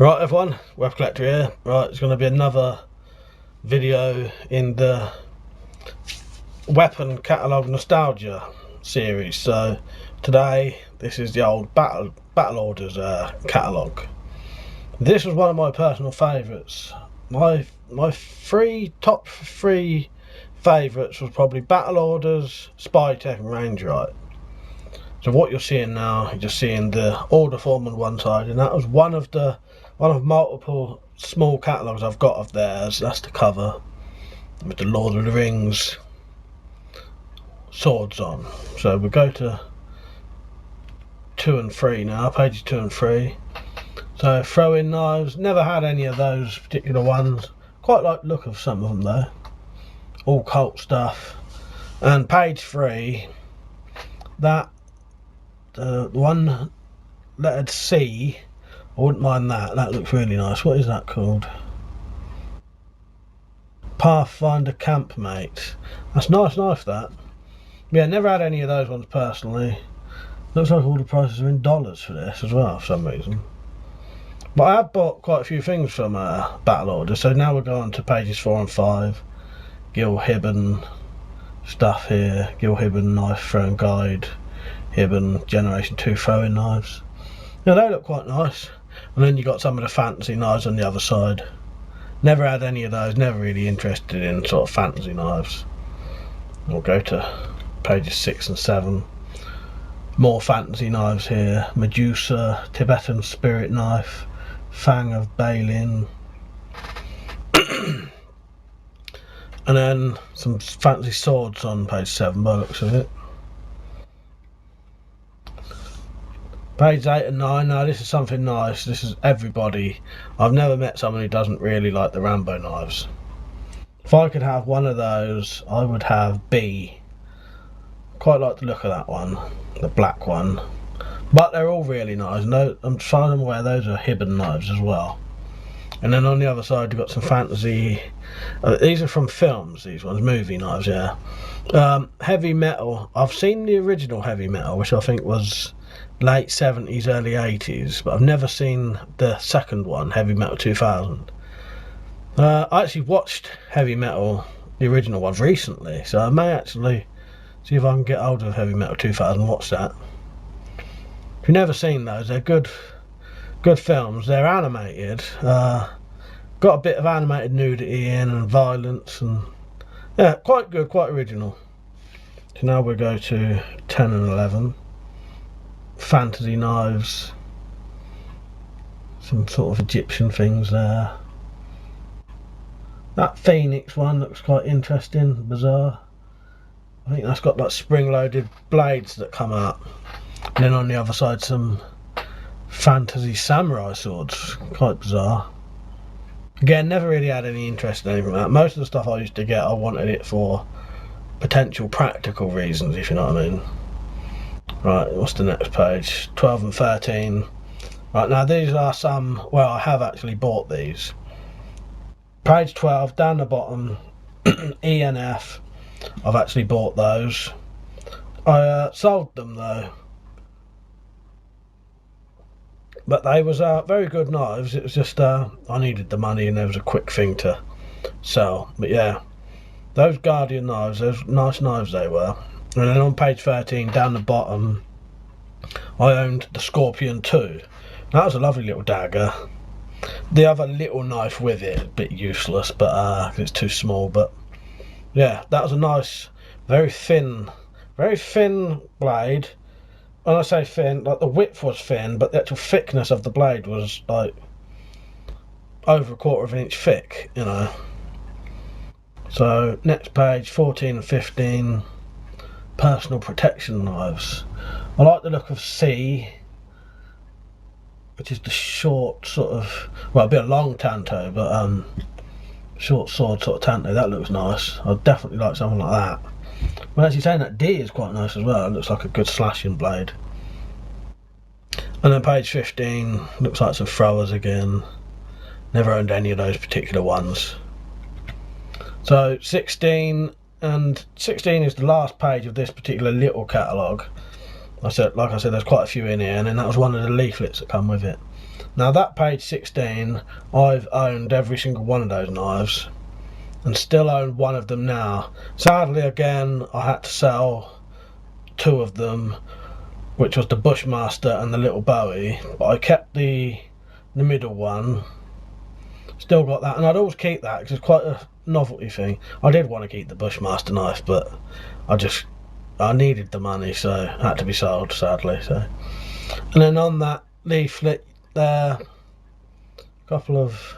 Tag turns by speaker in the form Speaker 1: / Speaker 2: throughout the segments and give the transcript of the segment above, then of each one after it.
Speaker 1: Right everyone, WeaponCollector here. Right, it's going to be another video in the Weapon Catalogue Nostalgia series. So today, this is the old Battle Orders catalogue. This was one of my personal favourites. My top three favourites was probably Battle Orders, Spy Tech and Range Right. So what you're seeing now, you're just seeing the order form on one side, and that was one of multiple small catalogues I've got of theirs. That's the cover with the Lord of the Rings swords on. So we go to 2 and 3 now, pages 2 and 3. So throwing knives, never had any of those particular ones. Quite like the look of some of them though. All cult stuff. And page 3, that one lettered C, I wouldn't mind that. That looks really nice. What is that called? Pathfinder Campmate. That's a nice knife, that. Yeah, never had any of those ones personally. Looks like all the prices are in dollars for this as well for some reason. But I have bought quite a few things from Battle Orders. So now we're going to pages 4 and 5. Gil Hibben stuff here. Gil Hibben knife throwing guide. Hibben Generation 2 throwing knives. Yeah, they look quite nice. And then you got some of the fantasy knives on the other side. Never had any of those, never really interested in sort of fantasy knives. We'll go to pages 6 and 7. More fantasy knives here. Medusa, Tibetan Spirit Knife, Fang of Balin. And then some fantasy swords on page 7 by the looks of it. Page 8 and 9, now this is something nice. This is everybody. I've never met someone who doesn't really like the Rambo knives. If I could have one of those, I would have B. Quite like the look of that one, the black one. But they're all really nice. No, I'm trying to aware those are Hibben knives as well. And then on the other side, you've got some fantasy. These are from films, these ones, movie knives, yeah. Heavy metal. I've seen the original heavy metal, which I think was late 70s, early 80s, but I've never seen the second one, Heavy Metal 2000. I actually watched Heavy Metal, the original ones, recently, so I may actually see if I can get hold of Heavy Metal 2000 and watch that. If you've never seen those, they're good films. They're animated, got a bit of animated nudity in and violence, and yeah, quite good, quite original. So now we'll go to 10 and 11. Fantasy knives, some sort of Egyptian things there. That Phoenix one looks quite interesting, bizarre. I think that's got like spring-loaded blades that come out. And then on the other side, some fantasy samurai swords, quite bizarre. Again, never really had any interest in anything like that. Most of the stuff I used to get, I wanted it for potential practical reasons, if you know what I mean. Right, what's the next page? 12 and 13. Right, now these are some, well, I have actually bought these. Page 12, down the bottom, E and F. I've actually bought those. I sold them though. But they was very good knives. It was just, I needed the money and there was a quick thing to sell. But yeah, those Guardian knives, those nice knives they were. And then on page 13, down the bottom, I owned the Scorpion 2. That was a lovely little dagger. The other little knife with it, a bit useless, but it's too small. But yeah, that was a nice, very thin blade. When I say thin, like the width was thin, but the actual thickness of the blade was like over 1/4 of an inch thick, you know. So next page, 14 and 15. Personal protection knives. I like the look of C, which is the short sort of, well, a bit of long tanto, but short sword sort of tanto. That looks nice. I'd definitely like something like that. Well, actually saying that, D is quite nice as well. It looks like a good slashing blade. And then page 15 looks like some throwers again. Never owned any of those particular ones. So 16. And 16 is the last page of this particular little catalogue. like I said, there's quite a few in here, and then that was one of the leaflets that come with it. Now that page 16, I've owned every single one of those knives, and still own one of them now. Sadly, again, I had to sell two of them, which was the Bushmaster and the Little Bowie, but I kept the middle one. Still got that, and I'd always keep that because it's quite a novelty thing. I did want to keep the Bushmaster knife, but I needed the money, so it had to be sold, sadly. So, and then on that leaflet there, a couple of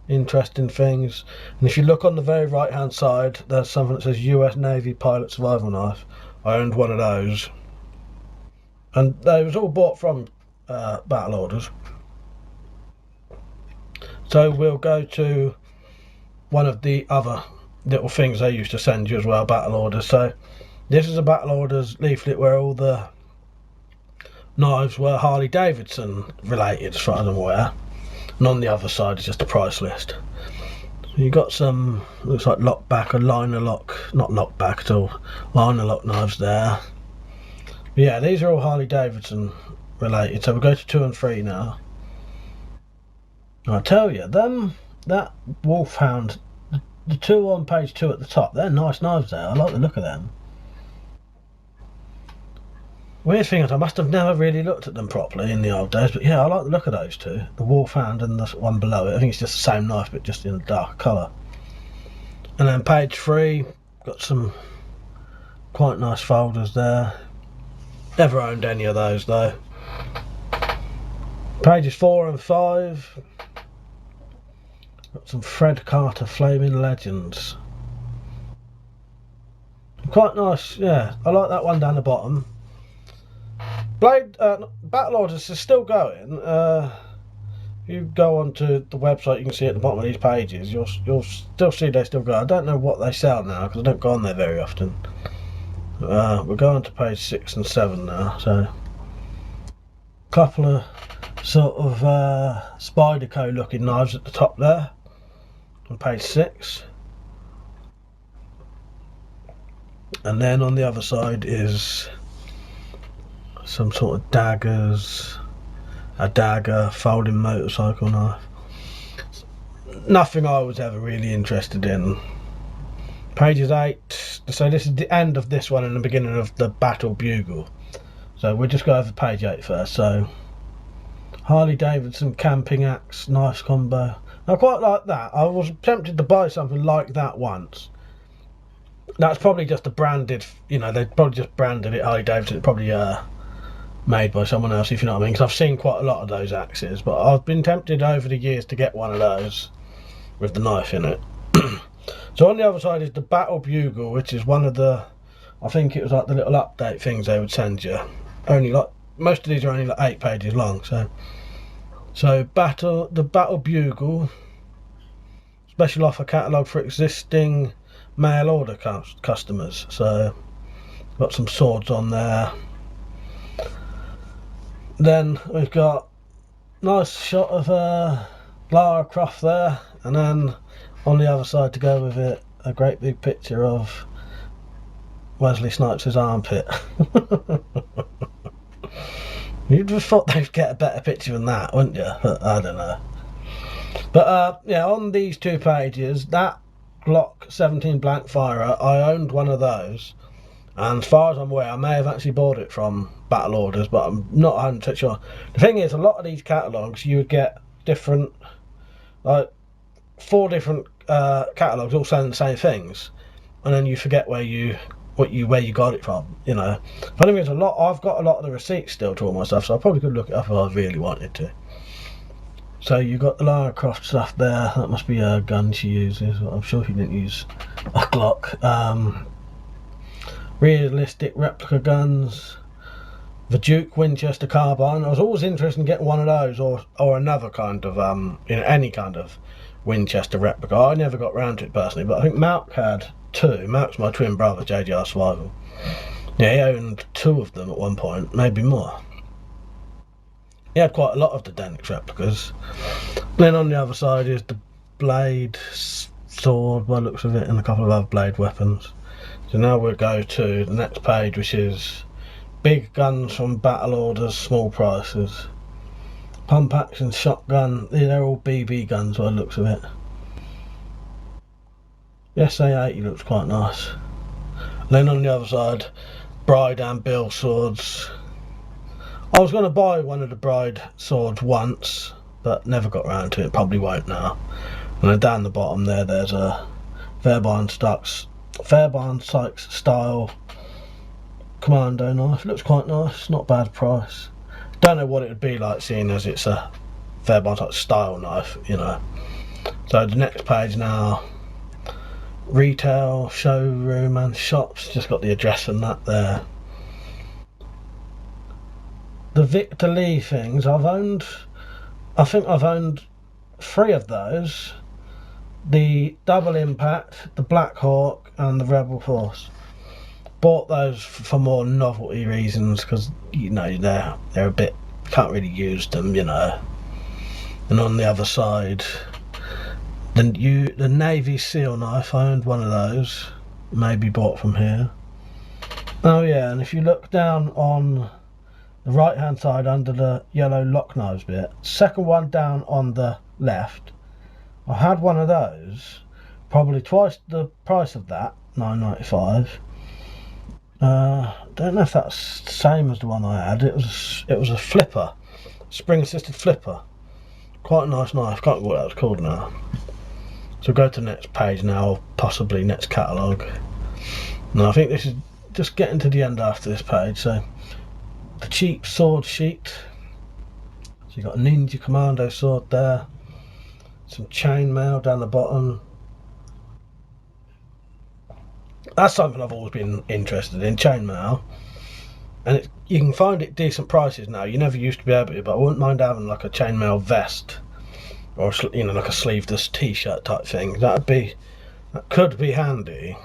Speaker 1: interesting things. And if you look on the very right hand side, there's something that says US Navy Pilot Survival Knife. I owned one of those, and they was all bought from Battle Orders. So we'll go to one of the other little things they used to send you as well, Battle Orders. So this is a Battle Orders leaflet where all the knives were Harley Davidson related, as far as I'm aware. And on the other side is just a price list. So you got some, looks like lockback or liner lock, not lockback at all, liner lock knives there. But yeah, these are all Harley Davidson related. So we'll go to 2 and 3 now. I tell you, that Wolfhound, the two on page 2 at the top, they're nice knives there. I like the look of them. Weird thing is, I must have never really looked at them properly in the old days, but yeah, I like the look of those two. The Wolfhound and the one below it. I think it's just the same knife, but just in a dark colour. And then page 3, got some quite nice folders there. Never owned any of those though. Pages 4 and 5, got some Fred Carter Flaming Legends. Quite nice, yeah. I like that one down the bottom. Battle Orders is still going. If you go onto the website, you can see at the bottom of these pages, you'll still see they still go. I don't know what they sell now because I don't go on there very often. We're going to page 6 and 7 now. So a couple of sort of Spyderco looking knives at the top there on page 6. And then on the other side is some sort of daggers, a dagger, folding motorcycle knife. Nothing I was ever really interested in. Pages 8, so this is the end of this one and the beginning of the Battle Bugle. So we'll just go over page 8 first. So Harley Davidson camping axe knife combo. I quite like that. I was tempted to buy something like that once. That's probably just a branded, you know, they probably just branded it Harley Davidson. It probably made by someone else, if you know what I mean, because I've seen quite a lot of those axes, but I've been tempted over the years to get one of those with the knife in it. So on the other side is the Battle Bugle, which is one of the, I think it was like the little update things they would send you. Only like, most of these are only like 8 pages long. So the Battle Bugle special offer catalogue for existing mail order customers. So got some swords on there. Then we've got nice shot of Lara Croft there, and then on the other side to go with it, a great big picture of Wesley Snipes' armpit. You'd have thought they'd get a better picture than that, wouldn't you? But I don't know. But yeah, on these 2 pages, that Glock 17 blank firer, I owned one of those, and as far as I'm aware, I may have actually bought it from Battle Orders, but I'm not 100% sure. The thing is, a lot of these catalogues, you would get different, like 4 different catalogues all saying the same things, and then you forget where you got it from, you know. Funny thing is, I've got a lot of the receipts still to all my stuff, so I probably could look it up if I really wanted to. So you got the Lara Croft stuff there. That must be a gun she uses. I'm sure she didn't use a Glock. Realistic replica guns. The Duke Winchester carbine. I was always interested in getting one of those, or another kind of you know, any kind of Winchester replica. I never got round to it personally, but I think Malk had 2. Malk's my twin brother, JGR Survival. Yeah, he owned 2 of them at one point, maybe more. He had quite a lot of the Denix replicas. Then on the other side is the blade, sword, by the looks of it, and a couple of other blade weapons. So now we'll go to the next page, which is Big guns from Battle Orders, small prices. Pump action shotgun, they're all BB guns by the looks of it. The SA-80 looks quite nice. And then on the other side, Bride and Bill swords. I was going to buy one of the Bride swords once, but never got around to it, probably won't now. And then down the bottom there, there's a Fairbairn Sykes style commando knife. It looks quite nice, not bad price. Don't know what it would be like seeing as it's a Fairbairn Sykes style knife, you know. So the next page now, retail, showroom and shops, just got the address and that there. The Victor Lee things, I think I've owned 3 of those. The Double Impact, the Black Hawk and the Rebel Force. Bought those for more novelty reasons, because you know they're a bit, can't really use them, you know. And on the other side, the Navy SEAL knife, I owned one of those, maybe bought from here. Oh yeah, and if you look down on the right hand side under the yellow lock knives bit, second one down on the left, I had one of those, probably twice the price of that, $9.95. Don't know if that's the same as the one I had. It was a flipper, spring assisted flipper, quite a nice knife. Can't remember what that was called now. So go to the next page now, or possibly next catalogue. Now I think this is just getting to the end after this page. So the cheap sword sheet. So you got a Ninja Commando sword there, some chainmail down the bottom. That's something I've always been interested in, chainmail, and you can find it decent prices now. You never used to be able to, but I wouldn't mind having like a chainmail vest, or you know, like a sleeveless t-shirt type thing. That could be handy,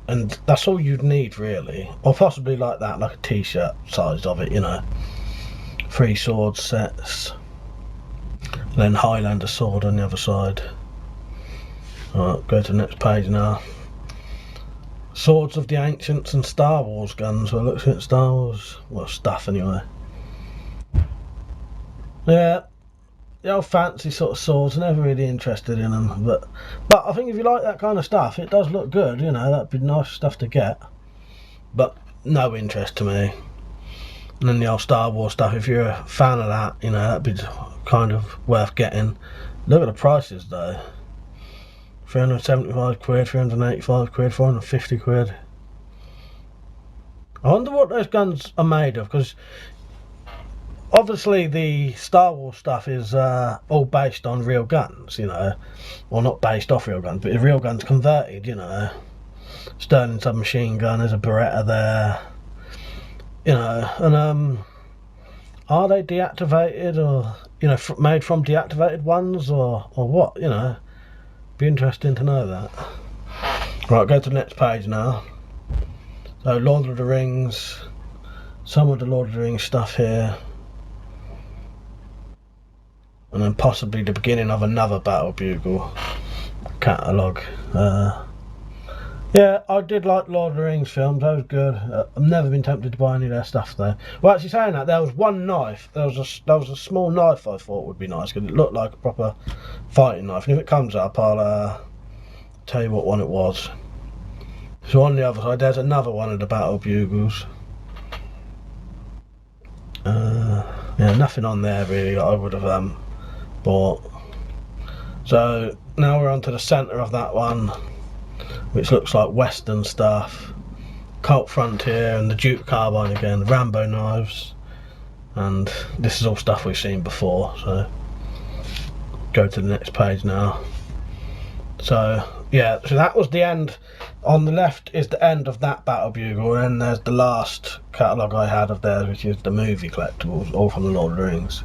Speaker 1: and that's all you'd need really, or possibly like that, like a t-shirt size of it, you know. 3 sword sets, and then Highlander sword on the other side. Alright, go to the next page now. Swords of the Ancients and Star Wars guns. Well, looks at Star Wars, well, stuff anyway. Yeah, the old fancy sort of swords, never really interested in them, but I think if you like that kind of stuff, it does look good, you know. That'd be nice stuff to get, but no interest to me. And then the old Star Wars stuff, if you're a fan of that, you know, that'd be kind of worth getting. Look at the prices though. 375 quid, 385 quid, 450 quid. I wonder what those guns are made of, because obviously the Star Wars stuff is all based on real guns, you know. Well, not based off real guns, but the real guns converted, you know. Sterling submachine gun, there's a Beretta there, you know. And are they deactivated, or, you know, made from deactivated ones, or what, you know. Be interesting to know that. Right, go to the next page now. So Lord of the Rings, some of the Lord of the Rings stuff here, and then possibly the beginning of another Battle Bugle catalogue. Yeah, I did like Lord of the Rings films, that was good. I've never been tempted to buy any of their stuff though. Well, actually saying that, there was one knife, there was a small knife I thought would be nice, because it looked like a proper fighting knife, and if it comes up I'll tell you what one it was. So on the other side there's another one of the Battle Bugles. Yeah, nothing on there really that I would have bought. So now we're on to the centre of that one, which looks like Western stuff. Colt Frontier and the Duke Carbine again, Rambo knives, and this is all stuff we've seen before. So go to the next page now. So yeah, so that was the end. On the left is the end of that Battle Bugle, and then there's the last catalogue I had of theirs, which is the movie collectibles, all from the Lord of the Rings.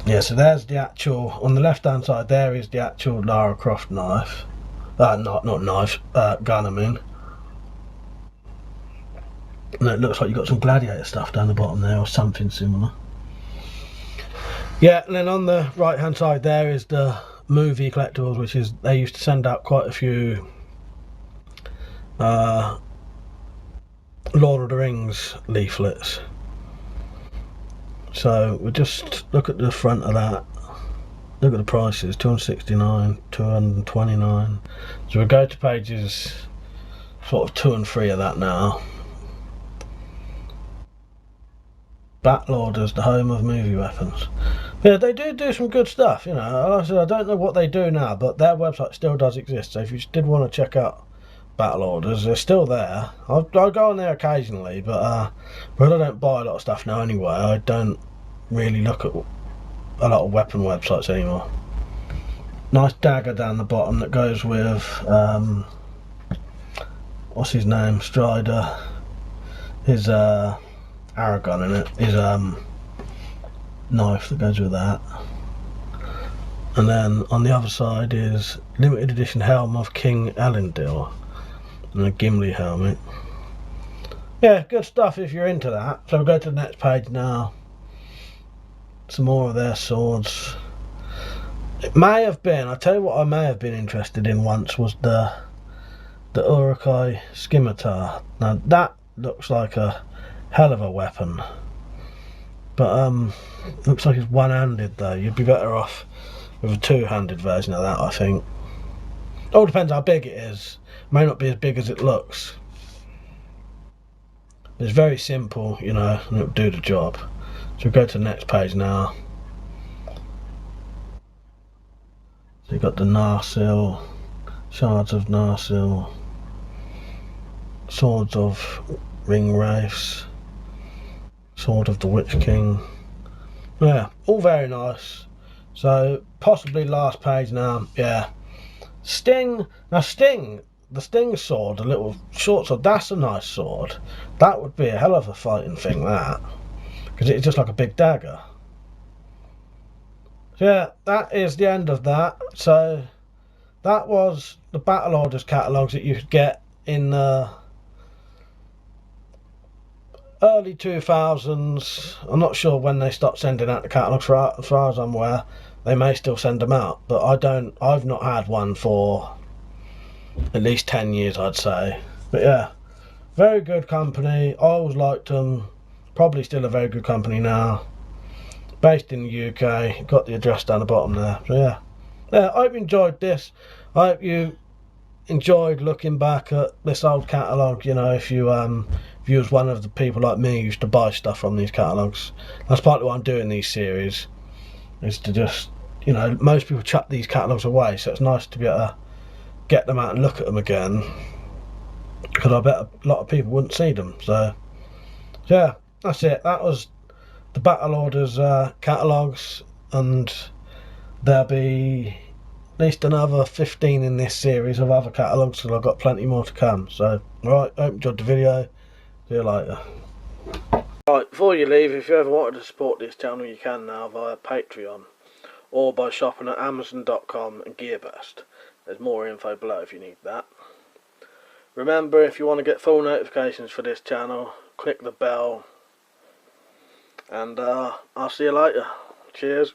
Speaker 1: Yeah, so there's the actual, on the left hand side there is the actual Lara Croft knife. Not knife, gun I mean. And it looks like you've got some Gladiator stuff down the bottom there, or something similar. Yeah, and then on the right hand side there is the movie collectibles, which is, they used to send out quite a few Lord of the Rings leaflets. So we'll just look at the front of that. Look at the prices, 269, 229. So we'll go to pages sort of 2 and 3 of that now. Battle Orders, the home of movie weapons. Yeah, they do some good stuff, you know. Like I said, I don't know what they do now, but their website still does exist. So if you did want to check out Battle Orders, they're still there. I go on there occasionally, but I don't buy a lot of stuff now anyway. I don't really look at a lot of weapon websites anymore. Nice dagger down the bottom that goes with what's his name, Strider, his Aragon in it, his knife that goes with that. And then on the other side is limited edition helm of King Elendil and a Gimli helmet. Yeah, good stuff if you're into that. So we'll go to the next page now. Some more of their swords. It may have been, I'll tell you what I may have been interested in once was the Urukai Scimitar. Now that looks like a hell of a weapon. But looks like it's one-handed though. You'd be better off with a two-handed version of that, I think. All depends how big it is. It may not be as big as it looks. It's very simple, you know, and it'll do the job. So we'll go to the next page now. So you've got the Narsil, shards of Narsil, swords of Ring Wraiths, sword of the Witch King. Yeah, all very nice. So possibly last page now. Yeah, Sting. Now Sting, the Sting sword, a little short sword, that's a nice sword. That would be a hell of a fighting thing, that, because it's just like a big dagger. So yeah, that is the end of that. So that was the Battle Orders catalogues that you could get in the early 2000s. I'm not sure when they stopped sending out the catalogues. As far as I'm aware, they may still send them out, but I've not had one for at least 10 years, I'd say. But yeah, very good company. I always liked them. Probably still a very good company now. Based in the UK. Got the address down the bottom there. So yeah, I hope you enjoyed this. I hope you enjoyed looking back at this old catalogue. You know, if you was one of the people like me who used to buy stuff from these catalogues, that's partly why I'm doing these series, is to just, you know, most people chuck these catalogues away, so it's nice to be able to get them out and look at them again, because I bet a lot of people wouldn't see them. So yeah, that's it. That was the Battle Orders catalogues, and there'll be at least another 15 in this series of other catalogues, because I've got plenty more to come. So right, hope you enjoyed the video. See you later. Right, before you leave, if you ever wanted to support this channel, you can now via Patreon or by shopping at Amazon.com and Gearbest. There's more info below if you need that. Remember, if you want to get full notifications for this channel, click the bell, and I'll see you later. Cheers.